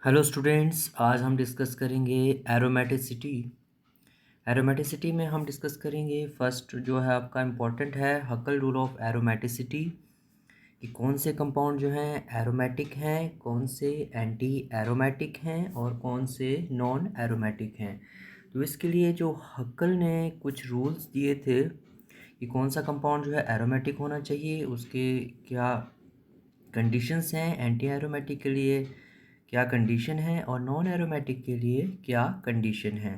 Hello students, आज हम discuss करेंगे एरोमेटिसिटी। एरोमेटिसिटी में हम डिस्कस करेंगे फर्स्ट जो है आपका इम्पोर्टेंट है हकल रूल ऑफ एरोमेटिसिटी, कि कौन से कंपाउंड जो हैं एरोमेटिक हैं, कौन से एंटी एरोमेटिक हैं और कौन से नॉन एरोमेटिक हैं। तो इसके लिए जो हकल ने कुछ रूल्स दिए थे कि कौन सा कंपाउंड जो है एरोमेटिक होना चाहिए, उसके क्या कंडीशंस हैं, एंटी एरोमेटिक के लिए क्या कंडीशन है और नॉन एरोमेटिक के लिए क्या कंडीशन है।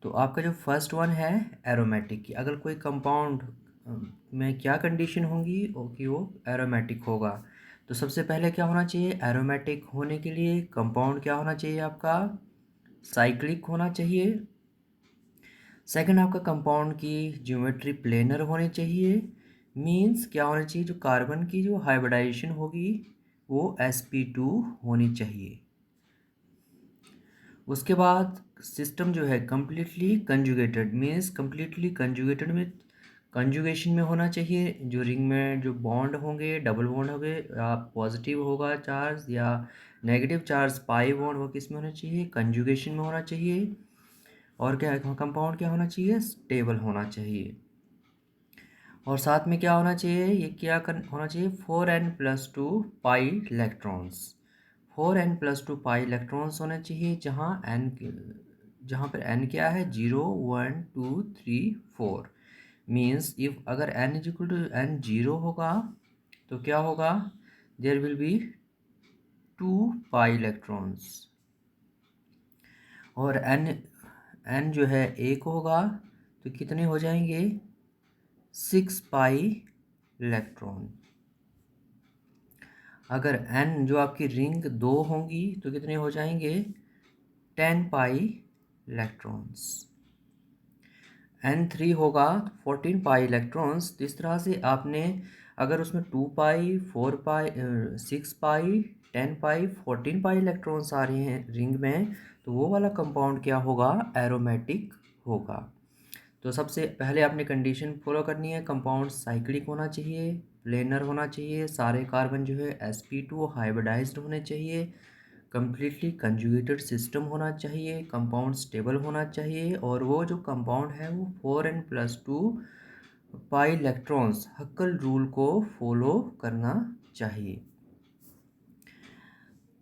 तो आपका जो फर्स्ट वन है एरोमेटिक की, अगर कोई कंपाउंड में क्या कंडीशन होंगी कि वो एरोमेटिक होगा। तो सबसे पहले क्या होना चाहिए, एरोमेटिक होने के लिए कंपाउंड क्या होना चाहिए आपका, साइक्लिक होना चाहिए। सेकंड, आपका कंपाउंड की ज्योमेट्री प्लेनर होनी चाहिए। मींस क्या होना चाहिए, जो कार्बन की जो हाइब्रिडाइजेशन होगी वो sp2 होनी चाहिए। उसके बाद सिस्टम जो है completely conjugated, means completely conjugated में कंजुगेशन में होना चाहिए। जो रिंग में जो बॉन्ड होंगे, डबल बॉन्ड होंगे, या पॉजिटिव होगा चार्ज या नेगेटिव चार्ज पाई बॉन्ड, वो किस में होना चाहिए, कंजुगेशन में होना चाहिए। और क्या कंपाउंड क्या होना चाहिए, स्टेबल होना चाहिए। और साथ में क्या होना चाहिए, ये क्या होना चाहिए, 4n+2 pi electrons. 4n+2 pi electrons होने चाहिए, जहाँ पर n क्या है, 0 1 2 3 4। मीन्स इफ अगर n is equal to n 0 होगा तो क्या होगा, there will be 2 pi electrons. और n जो है 1 होगा तो कितने हो जाएंगे, 6 पाई इलेक्ट्रॉन। अगर n जो आपकी रिंग 2 होंगी तो कितने हो जाएंगे, 10 पाई इलेक्ट्रॉन्स। n3 होगा 14 पाई इलेक्ट्रॉन्स। तो इस तरह से आपने अगर उसमें 2 पाई 4 पाई 6 पाई 10 पाई 14 पाई इलेक्ट्रॉन्स आ रहे हैं रिंग में, तो वो वाला कंपाउंड क्या होगा, एरोमेटिक होगा। तो सबसे पहले आपने कंडीशन फॉलो करनी है, कंपाउंड साइक्लिक होना चाहिए, प्लेनर होना चाहिए, सारे कार्बन जो है sp2 हाइब्रिडाइज्ड होने चाहिए, कम्प्लीटली कंजुगेटेड सिस्टम होना चाहिए, कंपाउंड स्टेबल होना चाहिए, और वो जो कंपाउंड है वो 4n+2 पाई इलेक्ट्रॉन्स हक्कल रूल को फॉलो करना चाहिए।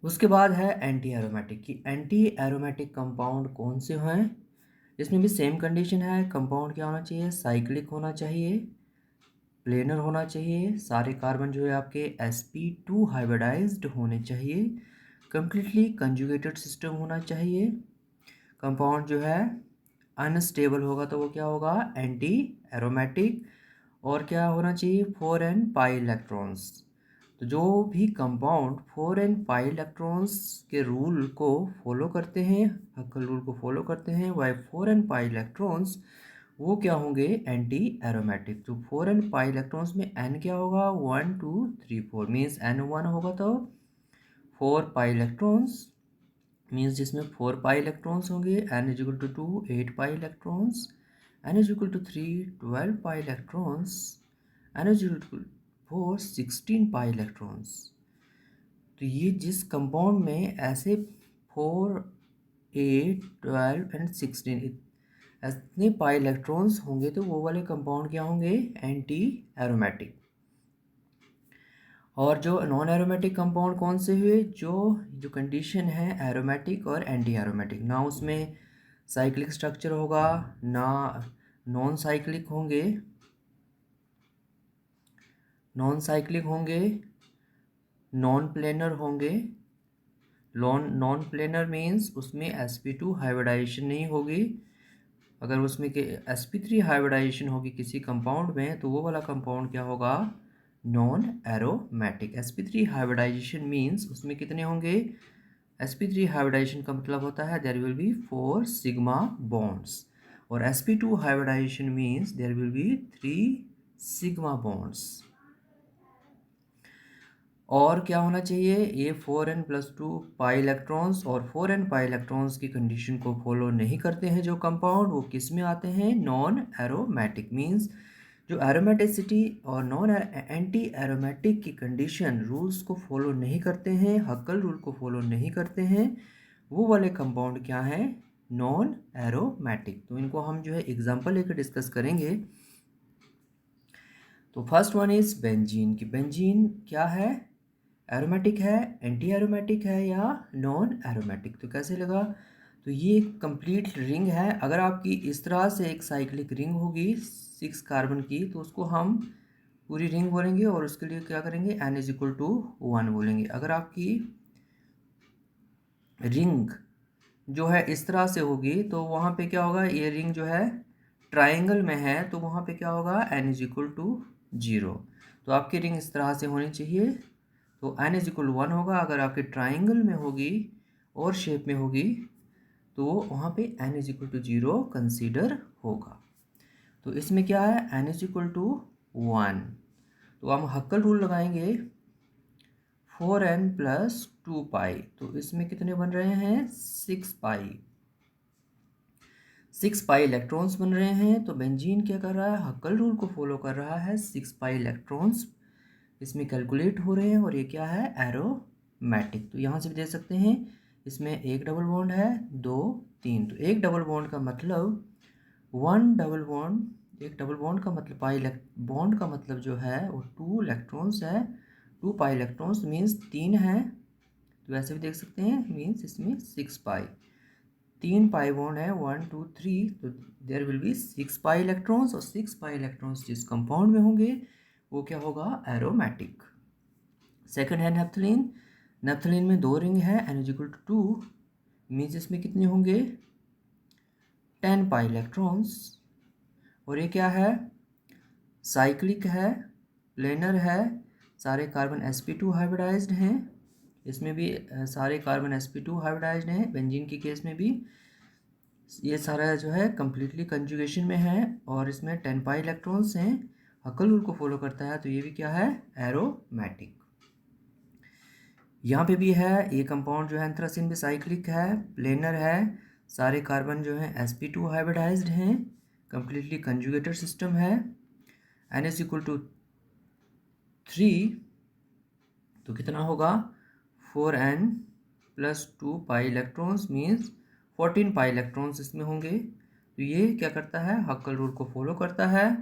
उसके बाद है एंटी एरोमेटिक की, एंटी एरोमेटिक कंपाउंड कौन से हैं। इसमें भी सेम कंडीशन है, कंपाउंड क्या होना चाहिए, साइक्लिक होना चाहिए, प्लेनर होना चाहिए, सारे कार्बन जो है आपके sp2 हाइब्रिडाइज्ड होने चाहिए, कम्प्लीटली कंजुगेटेड सिस्टम होना चाहिए। कंपाउंड जो है अनस्टेबल होगा तो वो क्या होगा, एंटी एरोमेटिक। और क्या होना चाहिए, 4n पाई इलेक्ट्रॉन्स। तो जो भी कंपाउंड 4n पाई इलेक्ट्रॉन्स के रूल को फॉलो करते हैं, हक्कल रूल को फॉलो करते हैं, वाई 4n पाई इलेक्ट्रॉन्स, वो क्या होंगे, एंटी एरोमेटिक। तो 4n पाई इलेक्ट्रॉन्स में n क्या होगा, 1 2 3 4, मीन्स n1 होगा तो 4 पाई इलेक्ट्रॉन्स, मीन्स जिसमें 4 पाई इलेक्ट्रॉन्स होंगे, n is equal to 2 8 pi electrons, n is equal to 3 12 pi electrons, n is equal to 4 16 pi electrons. तो ये जिस कंपाउंड में ऐसे 4 8 12 एंड 16 इतने पाई इलेक्ट्रॉन्स होंगे तो वो वाले कंपाउंड क्या होंगे, एंटी एरोमेटिक। और जो नॉन एरोमेटिक कंपाउंड कौन से हुए, जो जो कंडीशन है एरोमेटिक और एंटी एरोमेटिक, ना उसमें साइक्लिक स्ट्रक्चर होगा, ना नॉन साइक्लिक होंगे, नॉन साइक्लिक होंगे, नॉन प्लेनर होंगे। नॉन प्लेनर मीन्स उसमें sp2 हाइब्रिडाइजेशन नहीं होगी। अगर उसमें के sp3 हाइब्रिडाइजेशन होगी किसी कंपाउंड में तो वो वाला कंपाउंड क्या होगा, non aromatic. sp3 hybridisation means उसमें कितने होंगे, sp3 हाइब्रिडाइजेशन का मतलब होता है there will be 4 sigma bonds, और sp2 hybridisation means there will be 3 sigma bonds. और क्या होना चाहिए, ये 4n+2 पाई इलेक्ट्रॉन्स और 4n पाई इलेक्ट्रॉन्स की कंडीशन को फॉलो नहीं करते हैं जो कंपाउंड, वो किस में आते हैं, नॉन एरोमेटिक। मीन्स जो एरोमेटिसिटी और नॉन एंटी एरोमेटिक की कंडीशन रूल्स को फॉलो नहीं करते हैं, हक्कल रूल को फॉलो नहीं करते हैं, वो वाले कंपाउंड क्या हैं? Non aromatic. तो इनको हम जो है एग्जांपल लेकर डिस्कस करेंगे। तो फर्स्ट वन इज बेंजीन। कि बेंजीन क्या है? एरोमेटिक है, एंटी एरोमेटिक है या नॉन एरोमेटिक? तो कैसे लगा? तो ये एक कंप्लीट रिंग है। अगर आपकी इस तरह से एक साइक्लिक रिंग होगी 6 कार्बन की, तो उसको हम पूरी रिंग बोलेंगे और उसके लिए क्या करेंगे? n इज इक्वल टू 1 बोलेंगे। अगर आपकी रिंग जो है इस तरह से होगी तो वहाँ पे क्या होगा? ये रिंग जो है ट्राइंगल में है तो वहाँ पे क्या होगा? n is equal to 0। तो आपकी रिंग इस तरह से होनी चाहिए, तो n इज इक्वल 1 होगा। अगर आपके ट्राइंगल में होगी और शेप में होगी तो वहाँ पे n is equal to 0 consider होगा। तो इसमें क्या है? n is equal to 1। तो हम हक्कल रूल लगाएंगे 4n प्लस 2 पाई। तो इसमें कितने बन रहे हैं? 6 पाई। 6 पाई इलेक्ट्रॉन्स बन रहे हैं। तो बेंजीन क्या कर रहा है? हक्कल रूल को फॉलो कर रहा है। 6 पाई इलेक्ट्रॉन्स इसमें कैलकुलेट हो रहे हैं और ये क्या है? एरोमेटिक। तो यहाँ से भी देख सकते हैं इसमें एक डबल बॉन्ड है, 2 3। तो एक डबल बॉन्ड का मतलब 1 डबल बॉन्ड, एक डबल बॉन्ड का मतलब पाई बॉन्ड का मतलब जो है वो 2 इलेक्ट्रॉन्स है। 2 पाई इलेक्ट्रॉन्स मीन्स 3 है। तो वैसे भी देख सकते हैं मीन्स इसमें 6 पाई, 3 पाई बॉन्ड है, 1 2 3। तो there will be 6 pi electrons और 6 पाई इलेक्ट्रॉन्स जिस कंपाउंड में होंगे वो क्या होगा? एरोमेटिक। सेकंड है नेप्थलीन। नेप्थलीन में 2 रिंग है, n is equal to 2 means इसमें कितने होंगे? 10 पाई इलेक्ट्रॉन्स। और ये क्या है? साइक्लिक है, प्लेनर है, सारे कार्बन sp2 हाइब्रिडाइज्ड हैं। इसमें भी सारे कार्बन sp2 हाइब्रिडाइज्ड हैं। बेंजीन के केस में भी ये सारा जो है कंप्लीटली कंजुगेशन में है और इसमें 10 पाई इलेक्ट्रॉन्स हैं। हक्कल रूल को फॉलो करता है तो ये भी क्या है? एरोमेटिक। यहाँ पे भी है ये कंपाउंड जो है एंथ्रासिन भी साइक्लिक है, प्लेनर है, सारे कार्बन जो है sp2 हाइब्रिडाइज्ड हैं, कंप्लीटली कंजुगेटेड सिस्टम है। n is equal to 3। तो कितना होगा? 4n plus 2 pi electrons means 14 pi electrons इसमें होंगे। तो ये क्या करता है? हक्कल रूल को फॉलो करता है।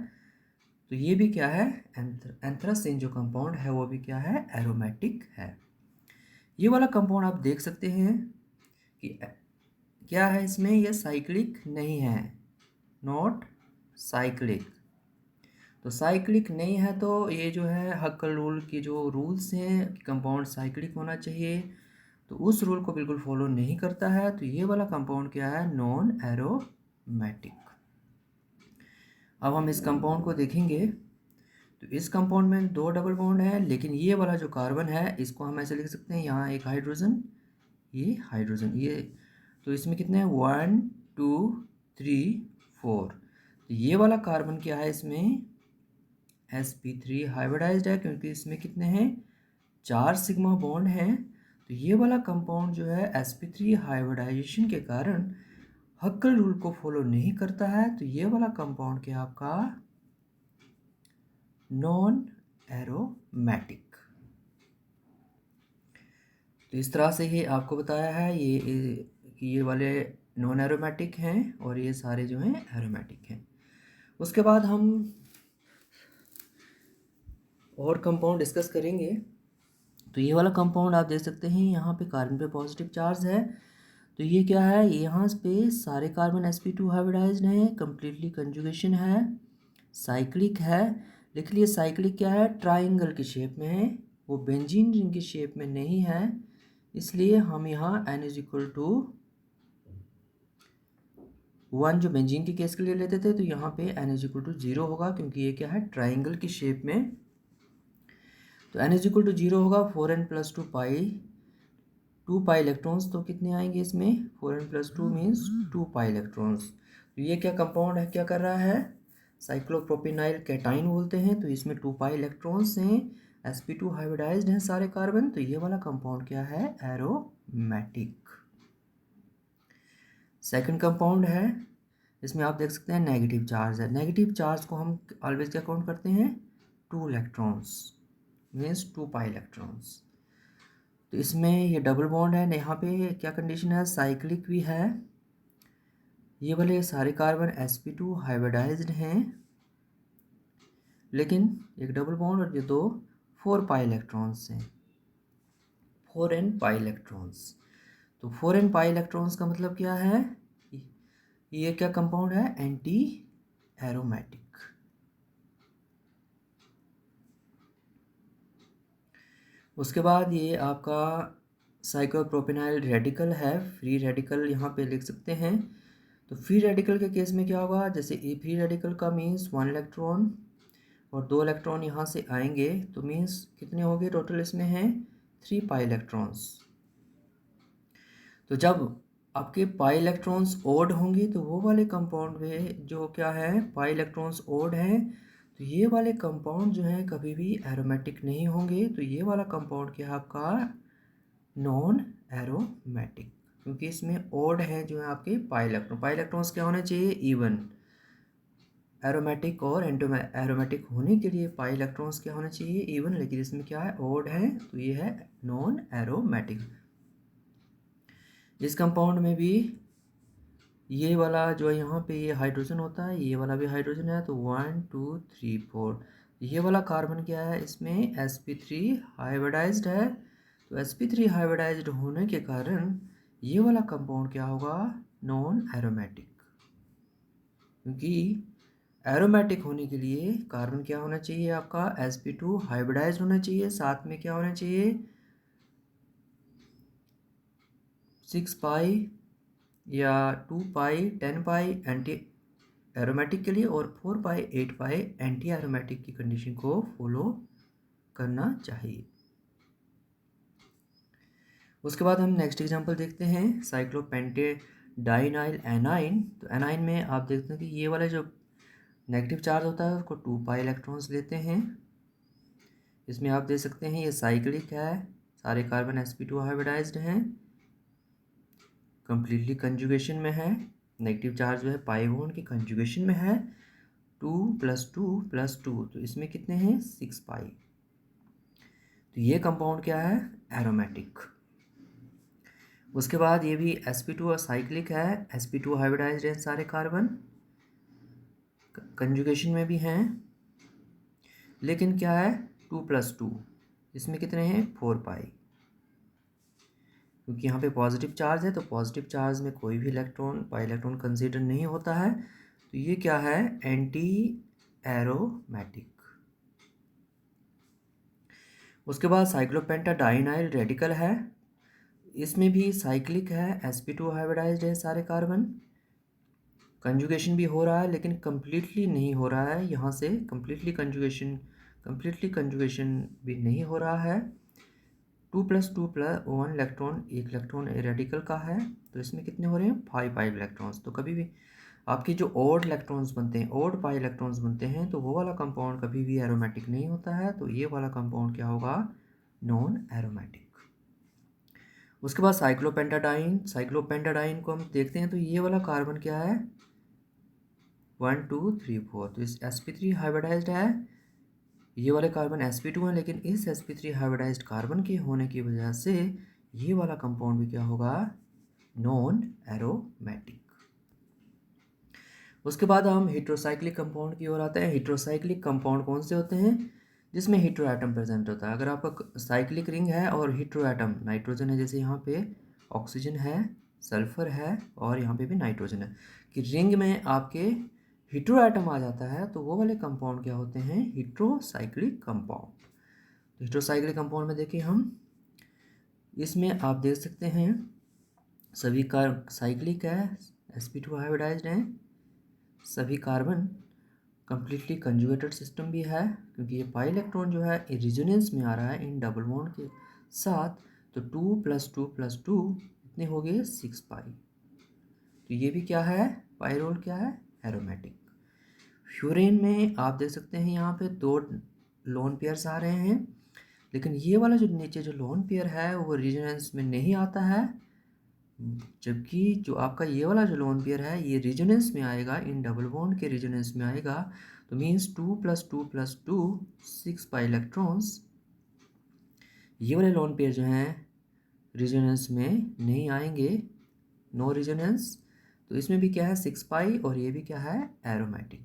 तो ये भी क्या है? एंथ्रासिन जो कंपाउंड है वो भी क्या है? एरोमेटिक है। ये वाला कंपाउंड आप देख सकते हैं कि क्या है इसमें? ये साइक्लिक नहीं है, नॉट साइक्लिक। तो साइक्लिक नहीं है तो ये जो है हक्कल रूल की जो रूल्स हैं कंपाउंड साइक्लिक होना चाहिए, तो उस रूल को बिल्कुल फॉलो नहीं करता है। तो ये वाला कंपाउंड क्या है? Non aromatic. अब हम इस कंपाउंड को देखेंगे। तो इस कंपाउंड में 2 डबल बॉन्ड है, लेकिन ये वाला जो कार्बन है इसको हम ऐसे लिख सकते हैं, यहाँ एक हाइड्रोजन, ये हाइड्रोजन, ये। तो इसमें कितने हैं? 1 2 3 4। तो ये वाला कार्बन क्या है? इसमें sp3 हाइब्रिडाइज्ड है क्योंकि इसमें कितने हैं? 4 सिग्मा बॉन्ड हैं। तो ये वाला कंपाउंड जो है sp3 हाइब्रिडाइजेशन के कारण हक्कल रूल को फॉलो नहीं करता है। तो ये वाला कंपाउंड क्या आपका? Non aromatic. तो इस तरह से ही आपको बताया है ये कि ये वाले नॉन एरोमेटिक हैं और ये सारे जो हैं एरोमेटिक हैं। उसके बाद हम और कंपाउंड डिस्कस करेंगे। तो ये वाला कंपाउंड आप देख सकते हैं यहाँ पे कार्बन पे पॉजिटिव चार्ज है। तो ये क्या है? यहाँ पे सारे कार्बन sp2 हाइब्रिडाइज्ड हैं, कंप्लीटली कंजुगेशन है, साइक्लिक है। लेकिन ये साइक्लिक क्या है? ट्राइंगल की शेप में है, वो बेंजीन रिंग की शेप में नहीं है। इसलिए हम यहाँ n इज इक्वल टू 1 जो बेंजीन के केस के लिए लेते थे, तो यहाँ पे n इज इक्वल टू 0 होगा क्योंकि ये क्या है? ट्राइंगल की शेप में। तो n इज इक्वल टू 0 होगा। 4n प्लस 2 पाई, 2 पाई इलेक्ट्रॉन्स तो कितने आएंगे इसमें? 4n plus 2 means 2 pi electrons. तो ये क्या कंपाउंड है? क्या कर रहा है? साइक्लोप्रोपेनाइल कैटाइन बोलते हैं। तो इसमें 2 पाई इलेक्ट्रॉन्स हैं, sp2 हाइब्रिडाइज्ड हैं सारे कार्बन। तो ये वाला कंपाउंड क्या है? एरोमेटिक। सेकंड कंपाउंड है इसमें आप देख सकते हैं नेगेटिव चार्ज है। नेगेटिव चार्ज को हम ऑलवेज क्या काउंट करते हैं, 2 इलेक्ट्रॉन्स, मीन्स 2 पाई इलेक्ट्रॉन्स। तो इसमें ये डबल बॉन्ड है, यहाँ पे क्या कंडीशन है, साइक्लिक भी है। ये वाले सारे कार्बन sp2 हाइब्रिडाइज्ड हैं, लेकिन एक डबल बॉन्ड और ये दो 4 पाई इलेक्ट्रॉन्स हैं, 4n पाई इलेक्ट्रॉन्स। तो 4n पाई इलेक्ट्रॉन्स का मतलब क्या है, ये क्या कंपाउंड है, एंटी एरोमेटिक। उसके बाद ये आपका साइक्लोप्रोपेनाइल रेडिकल है, फ्री रेडिकल यहाँ पे लिख सकते हैं। तो फ्री रेडिकल के केस में क्या होगा, जैसे ए फ्री रेडिकल का मीन्स 1 इलेक्ट्रॉन और 2 इलेक्ट्रॉन यहाँ से आएंगे, तो मीन्स कितने हो गए टोटल, इसमें हैं 3 पाई इलेक्ट्रॉन्स। तो जब आपके पाई इलेक्ट्रॉन्स ओड होंगे तो वो वाले कंपाउंड में जो क्या है, पाई इलेक्ट्रॉन्स ओड हैं, तो ये वाले कंपाउंड जो हैं कभी भी एरोमेटिक नहीं होंगे। तो ये वाला कंपाउंड क्या है आपका, नॉन एरोमेटिक, क्योंकि इसमें ओड है जो है आपके पाई इलेक्ट्रॉन। पाई इलेक्ट्रॉन्स क्या होने चाहिए, इवन। एरोमेटिक और एरोमेटिक होने के लिए पाई इलेक्ट्रॉन्स क्या होने चाहिए, इवन, लेकिन इसमें क्या है, ओड है, तो ये है नॉन एरोमेटिक। इस कंपाउंड में भी ये वाला जो यहाँ पे ये हाइड्रोजन होता है, ये वाला भी हाइड्रोजन है, तो 1 2 3 4, ये वाला कार्बन क्या है, इसमें sp3 हाइब्रिडाइज्ड है। तो sp3 हाइब्रिडाइज्ड होने के कारण ये वाला कंपाउंड क्या होगा, नॉन एरोमेटिक, क्योंकि एरोमेटिक होने के लिए कार्बन क्या होना चाहिए आपका, sp2 हाइब्रिडाइज्ड होना चाहिए, साथ में क्या होना चाहिए, 6 पाई या 2 पाई 10 पाई एंटी एरोमेटिक के लिए, और 4 पाई 8 पाई एंटी एरोमेटिक की कंडीशन को फॉलो करना चाहिए। उसके बाद हम नेक्स्ट एग्जांपल देखते हैं, साइक्लोपेंटेडाइनाइल एनाइन। तो एनाइन में आप देखते हैं कि ये वाला जो नेगेटिव चार्ज होता है उसको 2 पाई इलेक्ट्रॉन्स लेते हैं। इसमें आप देख सकते हैं ये साइक्लिक है, सारे कार्बन sp2 हाइब्रिडाइज्ड हैं, कंप्लीटली कंजुगेशन में है, नेगेटिव चार्ज जो है पाई बॉन्ड की कंजुगेशन में है, 2 + 2 + 2, तो इसमें कितने हैं, 6 पाई। तो ये कंपाउंड क्या है, एरोमेटिक। उसके बाद ये भी sp2 और साइक्लिक है, sp2 हाइब्रिडाइज्ड है, सारे कार्बन कंजुगेशन में भी हैं, लेकिन क्या है, 2 + 2, इसमें कितने हैं, 4 पाई, क्योंकि यहाँ पे पॉजिटिव चार्ज है, तो पॉजिटिव चार्ज में कोई भी इलेक्ट्रॉन पाई इलेक्ट्रॉन कंसीडर नहीं होता है। तो ये क्या है, एंटी एरोमेटिक। उसके बाद साइक्लोपेंटाडाइनाइल रेडिकल है, इसमें भी साइक्लिक है, sp2 हाइब्रिडाइज्ड है, सारे कार्बन कंजुगेशन भी हो रहा है, लेकिन कम्प्लीटली नहीं हो रहा है, यहाँ से कम्प्लीटली कंजुगेशन भी नहीं हो रहा है। 2 + 2 + 1 इलेक्ट्रॉन, एक इलेक्ट्रॉन रेडिकल का है, तो इसमें कितने हो रहे हैं, 5 इलेक्ट्रॉन्स। तो कभी भी आपके जो ओड इलेक्ट्रॉन्स बनते हैं, ओड पाई इलेक्ट्रॉन्स बनते हैं, तो वो वाला कंपाउंड कभी भी एरोमेटिक नहीं होता है। तो ये वाला कंपाउंड क्या होगा, नॉन एरोमेटिक। उसके बाद साइक्लोपेंटाडाइन को हम देखते हैं, तो ये वाला कार्बन क्या है, 1 2 3 4, तो इस sp3 हाइब्रिडाइज्ड है, ये वाले कार्बन sp2 हैं, लेकिन इस sp3 हाइब्रिडाइज्ड कार्बन के होने की वजह से ये वाला कंपाउंड भी क्या होगा, नॉन एरोमेटिक। उसके बाद हम हेट्रोसाइक्लिक कंपाउंड की ओर आते हैं। हेट्रोसाइक्लिक कंपाउंड कौन से होते हैं, जिसमें हेट्रो एटम प्रेजेंट होता है। अगर आपका साइक्लिक रिंग है और हेट्रो एटम, नाइट्रोजन है, जैसे यहाँ पे ऑक्सीजन है, सल्फर है और यहाँ पे भी नाइट्रोजन है, कि रिंग में आपके हेट्रो एटम आ जाता है, तो वो वाले कंपाउंड क्या होते हैं, हेट्रोसाइक्लिक कंपाउंड। तो हेट्रोसाइक्लिक कंपाउंड में देखिए हम, इसमें आप देख सकते हैं सभी साइक्लिक है, sp2 हाइब्रिडाइज्ड है, सभी कार्बन कंप्लीटली कंजुगेटेड सिस्टम भी है, क्योंकि ये पाई इलेक्ट्रॉन जो है रेजोनेंस में आ रहा है इन डबल बॉन्ड के साथ। तो 2 + 2 + 2 इतने हो गए 6 पाई। तो ये भी क्या है, पाई रोल क्या है, एरोमेटिक। फ्यूरेन में आप देख सकते हैं यहाँ पे 2 लोन पेयर्स आ रहे हैं, लेकिन ये वाला जो नीचे जो लोन पेयर है वो रेजोनेंस में नहीं आता है, जबकि जो आपका ये वाला जो लोन पेयर है ये रेजोनेंस में आएगा, इन डबल बॉन्ड के रेजोनेंस में आएगा, तो मीन्स 2 + 2 + 2 6 पाई इलेक्ट्रॉन्स। ये वाले लोन पेयर जो हैं रेजोनेंस में नहीं आएंगे, नो रेजोनेंस। तो इसमें भी क्या है 6 पाई, और ये भी क्या है एरोमेटिक।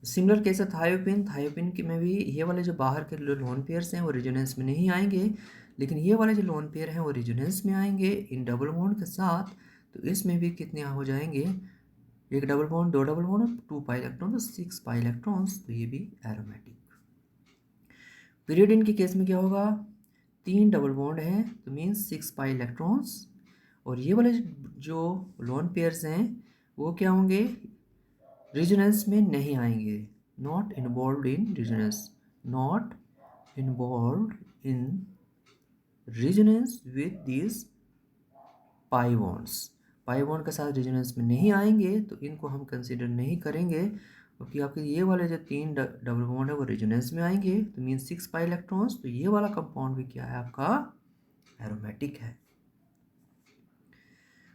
सिमिलर केस है थायोपिन। थायोपिन के में भी ये वाले जो बाहर के लोन पेयर्स हैं वो रेजोनेंस में नहीं आएंगे, लेकिन ये वाले जो लोन पेयर हैं वो रेजोनेंस में आएंगे इन डबल बॉन्ड के साथ। तो इसमें भी कितने हो जाएंगे, एक डबल बॉन्ड, दो डबल बॉन्ड, 2 पाई इलेक्ट्रॉन, तो 6 पाई इलेक्ट्रॉन्स, तो ये भी एरोमेटिक। पीरियडिन के केस में क्या होगा, 3 डबल बॉन्ड हैं तो मीन्स 6 पाई इलेक्ट्रॉन्स, और ये वाले जो लोन पेयर्स हैं वो क्या होंगे, रेजोनेंस में नहीं आएंगे, not involve in resonance, not involve in resonance with this pi bonds. Pi bond के साथ रेजोनेंस में नहीं आएंगे तो इनको हम कंसिडर नहीं करेंगे, क्योंकि आपके ये वाले जो 3 डबल बॉन्ड है वो रेजोनेंस में आएंगे, तो मीन 6 पाई इलेक्ट्रॉन्स, तो ये वाला कंपाउंड भी क्या है आपका एरोमेटिक है।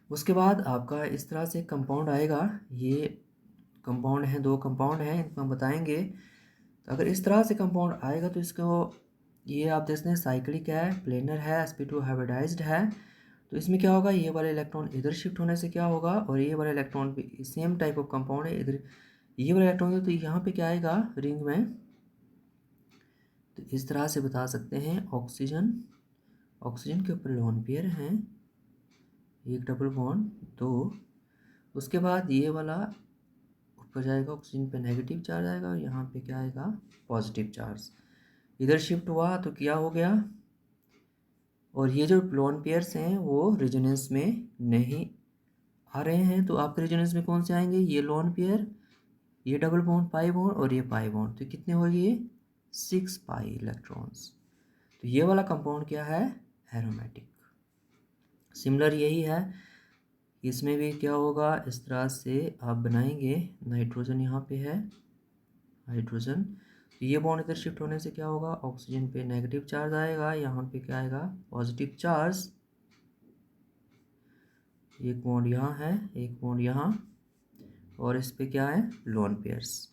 उसके बाद आपका इस तरह से कंपाउंड आएगा, ये कंपाउंड है, 2 कंपाउंड हैं, इनको हम बताएंगे। तो अगर इस तरह से कंपाउंड आएगा तो इसको ये आप देखते हैं साइक्लिक है, प्लेनर है, sp2 हाइब्रिडाइज्ड है। तो इसमें क्या होगा, ये वाला इलेक्ट्रॉन इधर शिफ्ट होने से क्या होगा, और ये वाला इलेक्ट्रॉन भी सेम टाइप ऑफ कंपाउंड है, इधर ये वाला इलेक्ट्रॉन है तो यहाँ पे क्या आएगा रिंग में। तो इस तरह से बता सकते हैं ऑक्सीजन, ऑक्सीजन के ऊपर लोन पेयर हैं, एक डबल बॉन्ड, 2। उसके बाद ये वाला ऊपर जाएगा, ऑक्सीजन पे नेगेटिव चार्ज आएगा, और यहाँ पे क्या आएगा पॉजिटिव चार्ज, इधर शिफ्ट हुआ तो क्या हो गया, और ये जो लोन पेयर्स हैं वो रेजोनेंस में नहीं आ रहे हैं, तो आपके रेजोनेंस में कौन से आएंगे, ये लोन पेयर, ये डबल बॉन्ड पाई बॉन्ड, और ये पाई बॉन्ड, तो कितने हो गए 6 पाई इलेक्ट्रॉन्स। तो ये वाला कंपाउंड क्या है एरोमेटिक। सिमिलर यही है, इसमें भी क्या होगा, इस तरह से आप बनाएंगे, नाइट्रोजन यहाँ पे है, हाइड्रोजन, तो ये बॉन्ड इधर शिफ्ट होने से क्या होगा, ऑक्सीजन पे नेगेटिव चार्ज आएगा, यहाँ पे क्या आएगा पॉजिटिव चार्ज, एक बॉन्ड यहाँ है, एक बॉन्ड यहाँ, और इस पे क्या है लोन पेयर्स।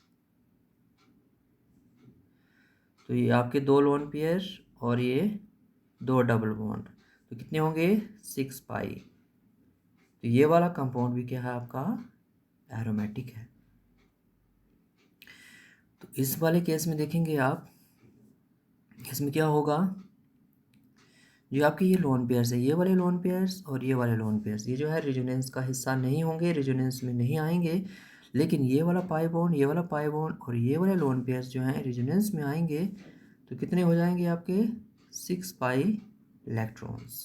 तो ये आपके 2 लोन पेयर और ये 2 डबल बॉन्ड, तो कितने होंगे 6 पाई। तो ये वाला कंपाउंड भी क्या है आपका एरोमेटिक है। तो इस वाले केस में देखेंगे आप, इसमें क्या होगा, जो आपके ये लोन पेयर्स है, ये वाले लोन पेयर्स और ये वाले लोन पेयर्स, ये जो है रेजोनेंस का हिस्सा नहीं होंगे, रेजोनेंस में नहीं आएंगे, लेकिन ये वाला पाई बॉन्ड, ये वाला पाई बॉन्ड और ये वाले लोन पेयर्स जो हैं रेजोनेंस में आएंगे, तो कितने हो जाएंगे आपके 6 पाई इलेक्ट्रॉन्स।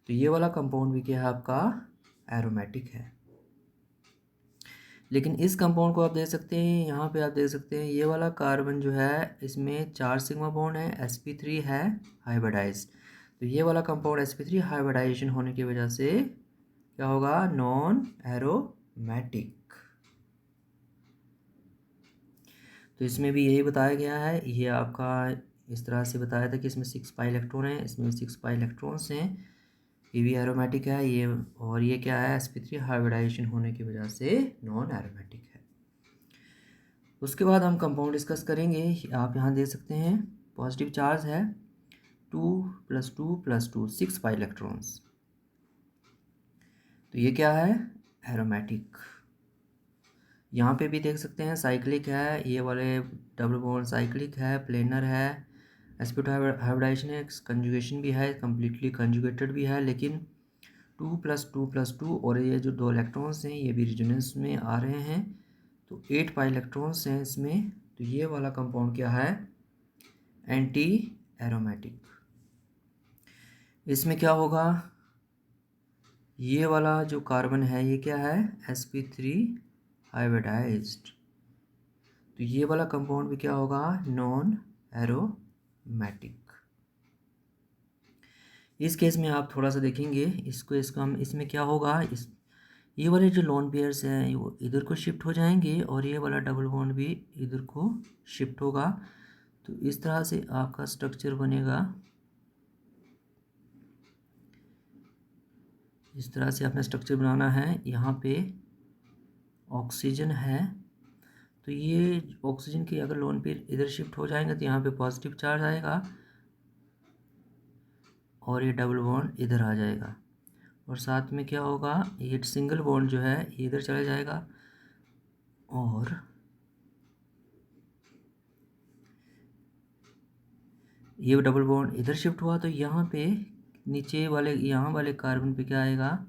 तो ये वाला कंपाउंड भी क्या है आपका एरोमेटिक है। लेकिन इस कंपाउंड को आप देख सकते हैं, यहाँ पे आप देख सकते हैं ये वाला कार्बन जो है इसमें 4 सिग्मा बॉन्ड है, sp3 है हाइब्रिडाइज्ड, तो ये वाला कंपाउंड sp3 हाइब्रिडाइजेशन होने की वजह से क्या होगा नॉन एरोमेटिक। तो इसमें भी यही बताया गया है, ये आपका इस तरह से बताया था कि इसमें 6 पाई इलेक्ट्रॉन है, इसमें 6 पाई इलेक्ट्रॉन्स हैं, ये भी एरोमेटिक है, ये और ये क्या है sp3 हाइब्रिडाइजेशन होने की वजह से नॉन एरोमेटिक है। उसके बाद हम कंपाउंड डिस्कस करेंगे, आप यहाँ देख सकते हैं पॉजिटिव चार्ज है 2 + 2 + 2 6 पाई इलेक्ट्रॉन्स, तो ये क्या है एरोमेटिक। यहाँ पे भी देख सकते हैं साइक्लिक है, ये वाले डबल बॉन्ड साइक्लिक है, प्लेनर है, sp2 हाइब्रिडाइजेशन है, कंजुगेशन भी है, कम्प्लीटली कंजुगेटेड भी है, लेकिन 2 + 2 + 2 और ये जो 2 इलेक्ट्रॉन्स हैं ये भी रेजोनेंस में आ रहे हैं, तो 8 पाई इलेक्ट्रॉन्स हैं इसमें, तो ये वाला कंपाउंड क्या है एंटी एरोमेटिक। इसमें क्या होगा, ये वाला जो कार्बन है ये क्या है sp3 हाइब्रिडाइज्ड, तो ये वाला कंपाउंड भी क्या होगा नॉन एरोमेटिक। इस केस में आप थोड़ा सा देखेंगे इसको हम, इसमें क्या होगा, इस ये वाले जो लोन पेयर्स हैं वो इधर को शिफ्ट हो जाएंगे और ये वाला डबल बॉन्ड भी इधर को शिफ्ट होगा, तो इस तरह से आपका स्ट्रक्चर बनेगा। इस तरह से अपना स्ट्रक्चर बनाना है। यहाँ पे ऑक्सीजन है, तो ये ऑक्सीजन के अगर लोन पेयर इधर शिफ्ट हो जाएंगे तो यहाँ पे पॉजिटिव चार्ज आएगा और ये डबल बॉन्ड इधर आ जाएगा, और साथ में क्या होगा, ये सिंगल बॉन्ड जो है ये इधर चला जाएगा और ये डबल बॉन्ड इधर शिफ्ट हुआ, तो यहाँ पे नीचे वाले यहाँ वाले कार्बन पे क्या आएगा,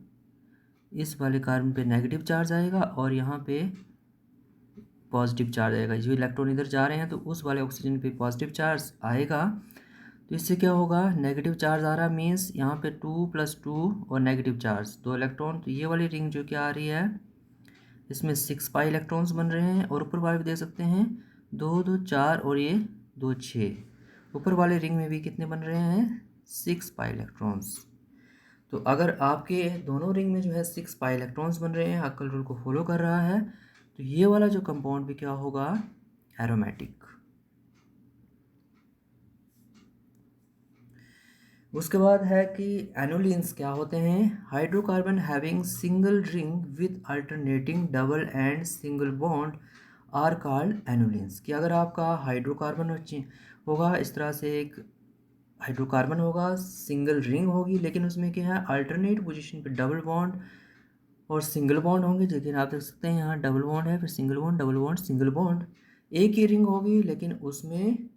इस वाले कार्बन पे नेगेटिव चार्ज आएगा और यहाँ पे पॉजिटिव चार्ज आएगा। जो इलेक्ट्रॉन इधर जा रहे हैं तो उस वाले ऑक्सीजन पे पॉजिटिव चार्ज आएगा, तो इससे क्या होगा, नेगेटिव चार्ज आ रहा मीन्स यहाँ पे 2+2 और नेगेटिव चार्ज 2 इलेक्ट्रॉन, तो ये वाली रिंग जो क्या आ रही है इसमें 6 पाई इलेक्ट्रॉन्स बन रहे हैं, और ऊपर वाले भी देख सकते हैं 2 2 4 और ये 2 6, ऊपर वाले रिंग में भी कितने बन रहे हैं 6 पाई इलेक्ट्रॉन्स। तो अगर आपके दोनों रिंग में जो है 6 पाई इलेक्ट्रॉन्स बन रहे हैं, हक्कल रूल को फॉलो कर रहा है, तो ये वाला जो कंपाउंड भी क्या होगा, एरोमेटिक। उसके बाद है कि एनोलिन्स क्या होते हैं, hydrocarbon having single ring with alternating double and single bond are called annulenes. कि अगर आपका हाइड्रोकार्बन होगा, इस तरह से एक हाइड्रोकार्बन होगा, सिंगल रिंग होगी, लेकिन उसमें क्या है अल्टरनेट पोजीशन पे डबल बॉन्ड और सिंगल बॉन्ड होंगे। लेकिन आप देख सकते हैं यहाँ डबल बॉन्ड है, फिर single bond, double bond, single bond. एक ही रिंग होगी लेकिन उसमें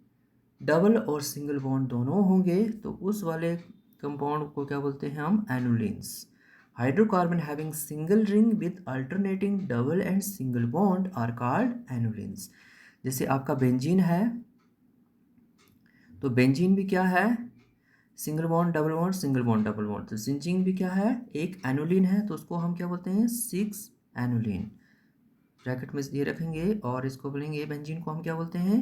डबल और सिंगल बॉन्ड दोनों होंगे, तो उस वाले कंपाउंड को क्या बोलते हैं हम, annulenes. Hydrocarbon having single ring with alternating double and single bond are called annulenes. जैसे आपका बेंजीन है, तो बेंजीन भी क्या है, single bond double bond, single bond double bond. तो जिंक भी क्या है, एक एनोलिन है, तो उसको हम क्या बोलते हैं 6 एनोलिन, ब्रैकेट में ये रखेंगे, और इसको बोलेंगे बेंजीन को हम क्या बोलते हैं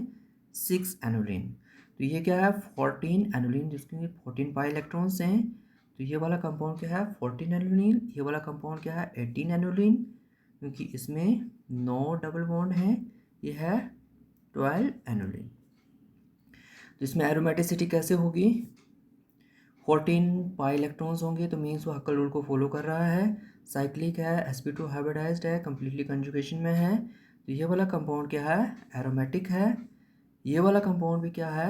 6 एनोलिन। तो ये क्या है 14 एनोलिन, जिसके 14 पाई इलेक्ट्रॉन्स हैं। तो ये वाला कंपाउंड क्या है 14 एनोलिन, ये वाला कंपाउंड क्या है 18 एनोलिन, क्योंकि इसमें 9 डबल बॉन्ड हैं, ये है 12 एनोलिन। तो इसमें एरोमेटिसिटी कैसे होगी, 14 पाई इलेक्ट्रॉन्स होंगे, तो मीन्स वो हक्कल रूल को फॉलो कर रहा है, साइक्लिक है, sp2 हाइब्रिडाइज्ड है, कम्प्लीटली कंजुगेशन में है। तो ये वाला कंपाउंड क्या है एरोमेटिक है, ये वाला कंपाउंड भी क्या है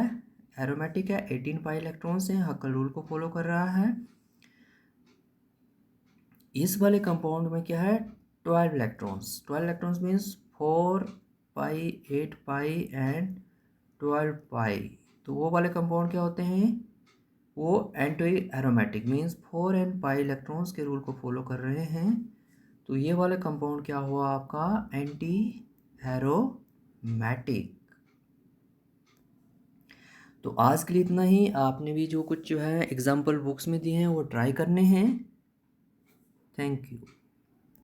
एरोमेटिक है, 18 पाई इलेक्ट्रॉन्स हैं, हक्कल रूल को फॉलो कर रहा है। इस वाले कंपाउंड में क्या है 12 electrons, 12 electrons means 4 pi, 8 pi and 12 पाई। तो वो वाले कंपाउंड क्या होते हैं, वो anti aromatic means 4 and pi electrons के रूल को फॉलो कर रहे हैं। तो ये वाला कंपाउंड क्या हुआ आपका एंटी एरोमेटिक। तो आज के लिए इतना ही। आपने भी जो कुछ जो है एग्जाम्पल बुक्स में दिए हैं वो ट्राई करने हैं। Thank you.